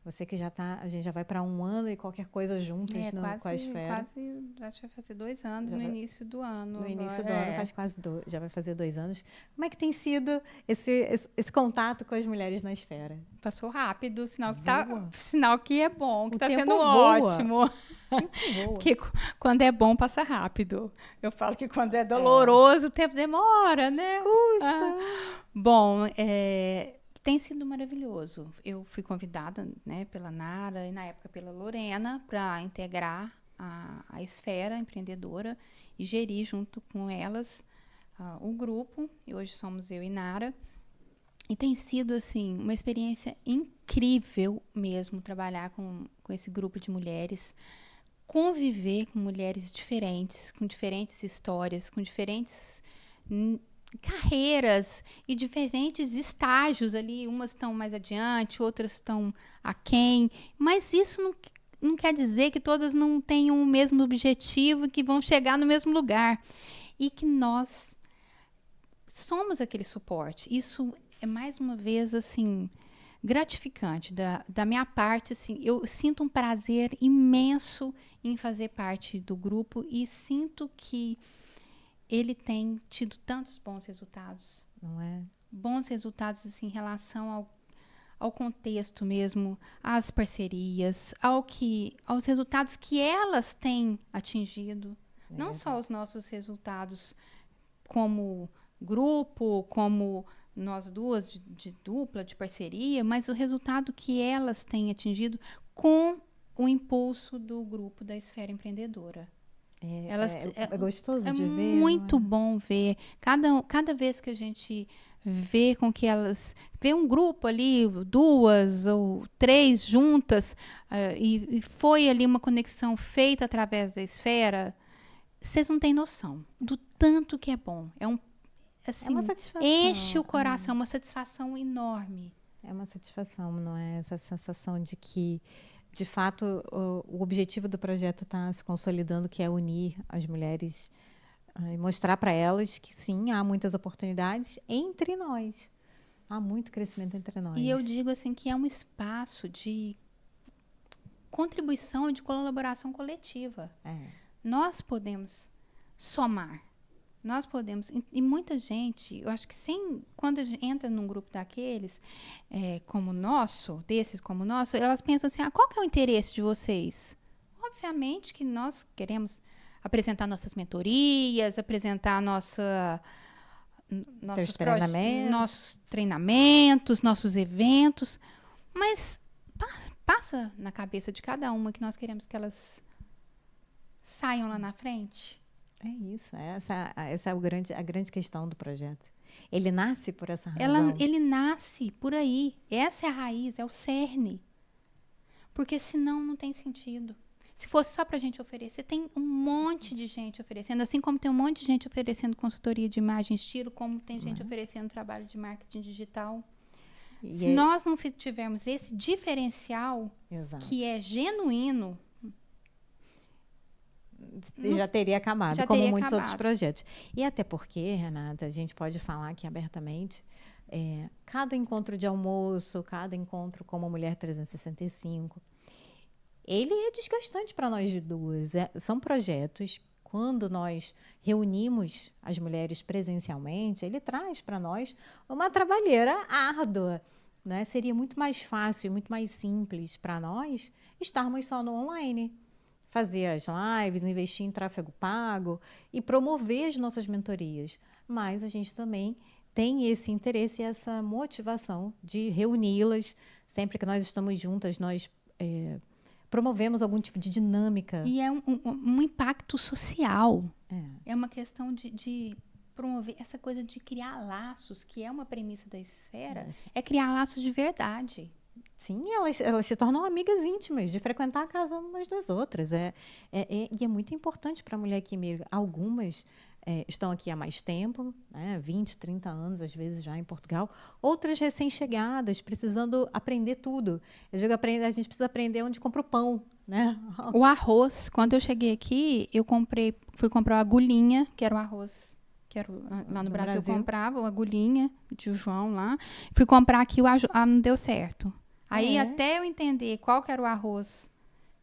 Speaker 1: Você que já está, a gente já vai para 1 ano e qualquer coisa juntas com a Esfera.
Speaker 2: Quase, acho que vai fazer 2 anos no início do ano.
Speaker 1: No início do ano, já vai fazer 2 anos. Como é que tem sido esse contato com as mulheres na Esfera?
Speaker 2: Passou rápido, sinal que é bom, que está sendo
Speaker 1: voa.
Speaker 2: ótimo. Porque quando é bom, passa rápido. Eu falo que quando é doloroso, o tempo demora, né?
Speaker 1: Custa.
Speaker 2: Bom, tem sido maravilhoso. Eu fui convidada, né, pela Nara e na época pela Lorena para integrar a Esfera Empreendedora e gerir junto com elas o grupo. E hoje somos eu e Nara. E tem sido assim uma experiência incrível mesmo trabalhar com esse grupo de mulheres, conviver com mulheres diferentes, com diferentes histórias, com diferentes carreiras e diferentes estágios ali, umas estão mais adiante, outras estão aquém, mas isso não quer dizer que todas não tenham o mesmo objetivo e que vão chegar no mesmo lugar, e que nós somos aquele suporte. Isso é mais uma vez assim gratificante da minha parte, assim, eu sinto um prazer imenso em fazer parte do grupo e sinto que ele tem tido tantos bons resultados.
Speaker 1: Não é?
Speaker 2: Bons resultados assim, em relação ao contexto mesmo, às parcerias, aos resultados que elas têm atingido. Não só os nossos resultados como grupo, como nós duas de dupla, de parceria, mas o resultado que elas têm atingido com o impulso do grupo da Esfera Empreendedora.
Speaker 1: É gostoso de ver.
Speaker 2: É muito bom ver. Cada vez que a gente vê com que elas... Vê um grupo ali, 2 ou 3 juntas, e foi ali uma conexão feita através da Esfera, vocês não têm noção do tanto que é bom. assim,
Speaker 1: É uma satisfação.
Speaker 2: enche o coração, uma satisfação enorme.
Speaker 1: É uma satisfação, não é? Essa sensação de que, de fato, o objetivo do projeto está se consolidando, que é unir as mulheres e mostrar para elas que, sim, há muitas oportunidades entre nós. Há muito crescimento entre nós.
Speaker 2: E eu digo assim que é um espaço de contribuição e de colaboração coletiva. Nós podemos somar. Nós podemos. E muita gente, eu acho que quando a gente entra num grupo daqueles, como o nosso, desses como o nosso, elas pensam assim, qual que é o interesse de vocês? Obviamente que nós queremos apresentar nossas mentorias, apresentar nossos treinamentos, nossos eventos, mas passa na cabeça de cada uma que nós queremos que elas saiam lá na frente.
Speaker 1: É isso, essa é a grande questão do projeto. Ele nasce por essa razão.
Speaker 2: Ele nasce por aí. Essa é a raiz, é o cerne. Porque senão não tem sentido. Se fosse só para a gente oferecer, tem um monte de gente oferecendo, assim como tem um monte de gente oferecendo consultoria de imagem e estilo, como tem gente oferecendo trabalho de marketing digital. Se nós não tivermos esse diferencial, que é genuíno,
Speaker 1: já teria acabado, como muitos outros projetos. E até porque, Renata, a gente pode falar aqui abertamente, cada encontro de almoço, cada encontro como Mulher 365, ele é desgastante para nós duas. São projetos, quando nós reunimos as mulheres presencialmente, ele traz para nós uma trabalheira árdua. Né? Seria muito mais fácil e muito mais simples para nós estarmos só no online. Fazer as lives, investir em tráfego pago e promover as nossas mentorias. Mas a gente também tem esse interesse e essa motivação de reuni-las. Sempre que nós estamos juntas, nós promovemos algum tipo de dinâmica.
Speaker 2: E é um impacto social. É uma questão de promover essa coisa de criar laços, que é uma premissa da esfera, é criar laços de verdade.
Speaker 1: Sim, elas se tornam amigas íntimas, de frequentar a casa umas das outras. E é muito importante para a mulher que migra. Algumas estão aqui há mais tempo, 20, 30 anos, às vezes já em Portugal. Outras recém-chegadas, precisando aprender tudo. Eu digo, a gente precisa aprender onde compra o pão. Né?
Speaker 2: O arroz, quando eu cheguei aqui, fui comprar uma agulhinha, que era o arroz... Lá no Brasil eu comprava uma agulhinha, o tio João lá. Fui comprar aqui, não deu certo. Aí, até eu entender qual que era o arroz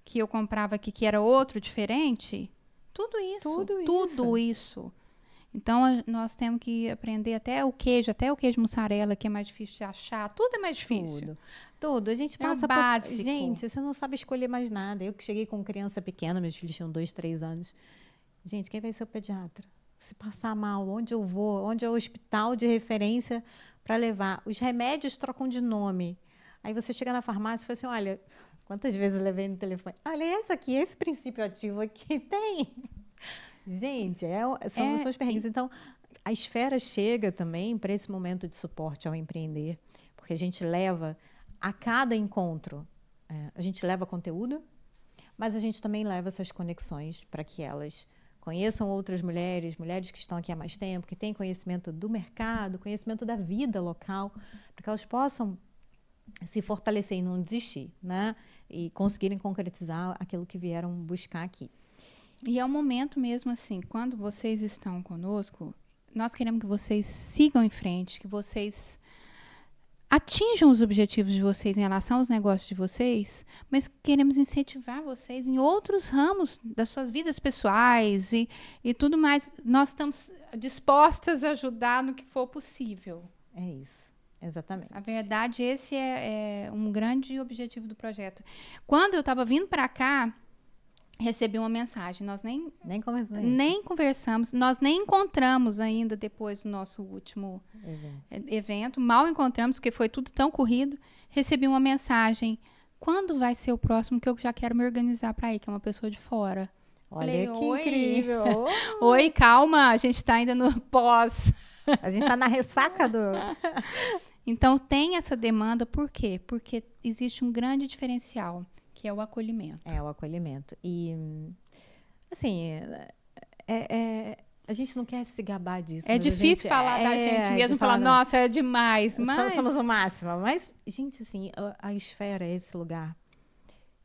Speaker 2: que eu comprava aqui, que era outro, diferente, tudo isso. Então, nós temos que aprender até o queijo mussarela, que é mais difícil de achar. Tudo é mais difícil.
Speaker 1: Tudo. A gente passa
Speaker 2: básico.
Speaker 1: Gente, você não sabe escolher mais nada. Eu que cheguei com criança pequena, meus filhos tinham 2, 3 anos. Gente, quem vai ser o pediatra? Se passar mal, onde eu vou? Onde é o hospital de referência para levar? Os remédios trocam de nome. Aí você chega na farmácia e fala assim, olha, quantas vezes eu levei no telefone? Olha, esse princípio ativo aqui tem. Gente, são os perrengues. Então, a esfera chega também para esse momento de suporte ao empreender, porque a gente leva a cada encontro, a gente leva conteúdo, mas a gente também leva essas conexões para que elas conheçam outras mulheres que estão aqui há mais tempo, que têm conhecimento do mercado, conhecimento da vida local, para que elas possam se fortalecer e não desistir, né? E conseguirem concretizar aquilo que vieram buscar aqui.
Speaker 2: E é um momento mesmo assim, quando vocês estão conosco, nós queremos que vocês sigam em frente, que vocês atinjam os objetivos de vocês em relação aos negócios de vocês, mas queremos incentivar vocês em outros ramos das suas vidas pessoais e tudo mais. Nós estamos dispostas a ajudar no que for possível.
Speaker 1: É isso, exatamente.
Speaker 2: A verdade, esse é um grande objetivo do projeto. Quando eu estava vindo para cá, recebi uma mensagem. Nós nem conversamos, nós nem encontramos ainda depois do nosso último evento. Mal encontramos, porque foi tudo tão corrido. Recebi uma mensagem. Quando vai ser o próximo que eu já quero me organizar para ir, que é uma pessoa de fora.
Speaker 1: Olha, que incrível.
Speaker 2: Oi, calma, a gente está ainda no pós.
Speaker 1: A gente está na ressaca do...
Speaker 2: Então, tem essa demanda, por quê? Porque existe um grande diferencial, que é o acolhimento.
Speaker 1: É o acolhimento. E, assim, A gente não quer se gabar disso.
Speaker 2: É difícil falar da gente mesmo, falar, nossa, é demais. Mas...
Speaker 1: Somos o máximo. Mas, gente, assim, a esfera é esse lugar,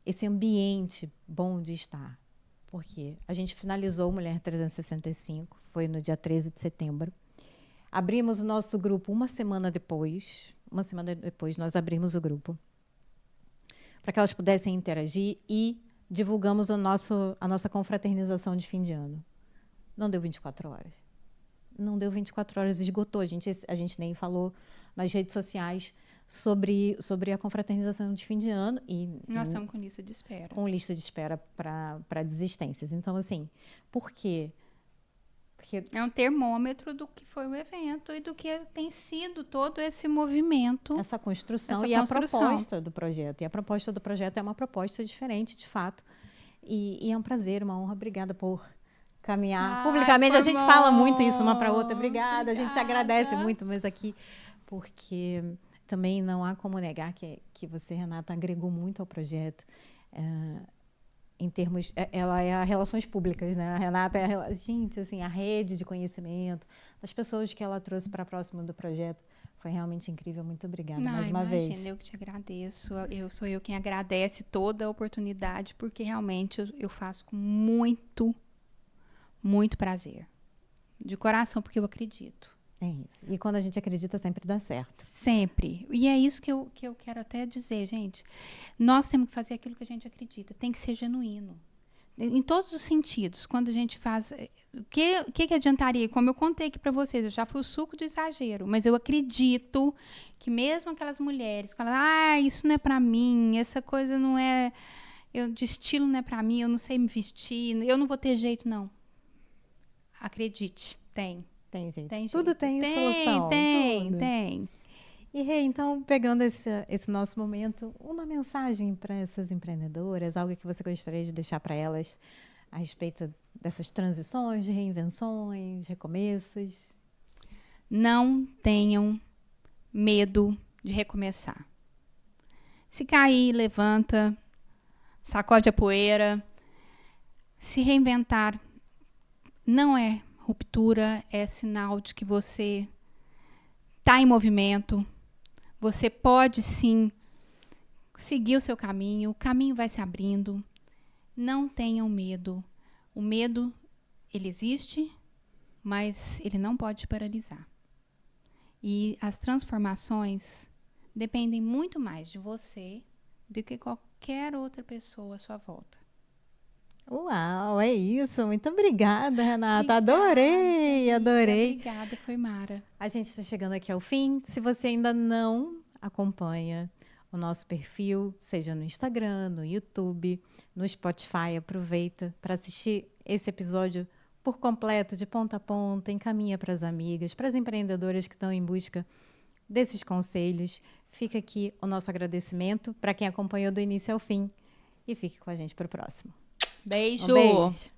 Speaker 1: esse ambiente bom de estar. Porque a gente finalizou o Mulher 365, foi no dia 13 de setembro. Abrimos o nosso grupo uma semana depois nós abrimos o grupo para que elas pudessem interagir e divulgamos a nossa confraternização de fim de ano. Não deu 24 horas. Não deu 24 horas, esgotou. A gente nem falou nas redes sociais sobre a confraternização de fim de ano. E
Speaker 2: nós estamos com lista de espera.
Speaker 1: Com lista de espera para desistências. Então, assim, por quê? Porque
Speaker 2: é um termômetro do que foi o evento e do que tem sido todo esse movimento.
Speaker 1: Essa construção e a proposta do projeto. E a proposta do projeto é uma proposta diferente, de fato. E é um prazer, uma honra. Obrigada por caminhar. Publicamente, a gente fala muito isso uma para outra. Obrigada, a gente se agradece muito, mas aqui, porque também não há como negar que você, Renata, agregou muito ao projeto. Em termos, ela é a relações públicas, né? A Renata é a rede de conhecimento das pessoas que ela trouxe para próximo do projeto. Foi realmente incrível. Muito obrigada mais uma vez.
Speaker 2: Eu que te agradeço. Sou eu quem agradece toda a oportunidade, porque realmente eu faço com muito, muito prazer. De coração, porque eu acredito.
Speaker 1: É isso. E quando a gente acredita, sempre dá certo.
Speaker 2: Sempre. E é isso que eu quero até dizer, gente. Nós temos que fazer aquilo que a gente acredita. Tem que ser genuíno. Em todos os sentidos. Quando a gente faz... O que adiantaria? Como eu contei aqui para vocês, eu já fui o suco do exagero. Mas eu acredito que mesmo aquelas mulheres que falam, isso não é para mim, essa coisa não é... de estilo não é para mim, eu não sei me vestir, eu não vou ter jeito, não. Acredite, tem.
Speaker 1: Tem jeito.
Speaker 2: Tem jeito.
Speaker 1: Tudo tem solução.
Speaker 2: Tem.
Speaker 1: E, Rê, então, pegando esse nosso momento, uma mensagem para essas empreendedoras, algo que você gostaria de deixar para elas a respeito dessas transições, de reinvenções, recomeços?
Speaker 2: Não tenham medo de recomeçar. Se cair, levanta, sacode a poeira. Se reinventar não é ruptura, é sinal de que você está em movimento. Você pode, sim, seguir o seu caminho. O caminho vai se abrindo. Não tenham medo. O medo, ele existe, mas ele não pode te paralisar. E as transformações dependem muito mais de você do que qualquer outra pessoa à sua volta.
Speaker 1: Uau, é isso. Muito obrigada, Renata. Adorei.
Speaker 2: Obrigada, foi mara.
Speaker 1: A gente está chegando aqui ao fim. Se você ainda não acompanha o nosso perfil, seja no Instagram, no YouTube, no Spotify, aproveita para assistir esse episódio por completo, de ponta a ponta, encaminha para as amigas, para as empreendedoras que estão em busca desses conselhos. Fica aqui o nosso agradecimento para quem acompanhou do início ao fim e fique com a gente para o próximo.
Speaker 2: Beijo!
Speaker 1: Um beijo!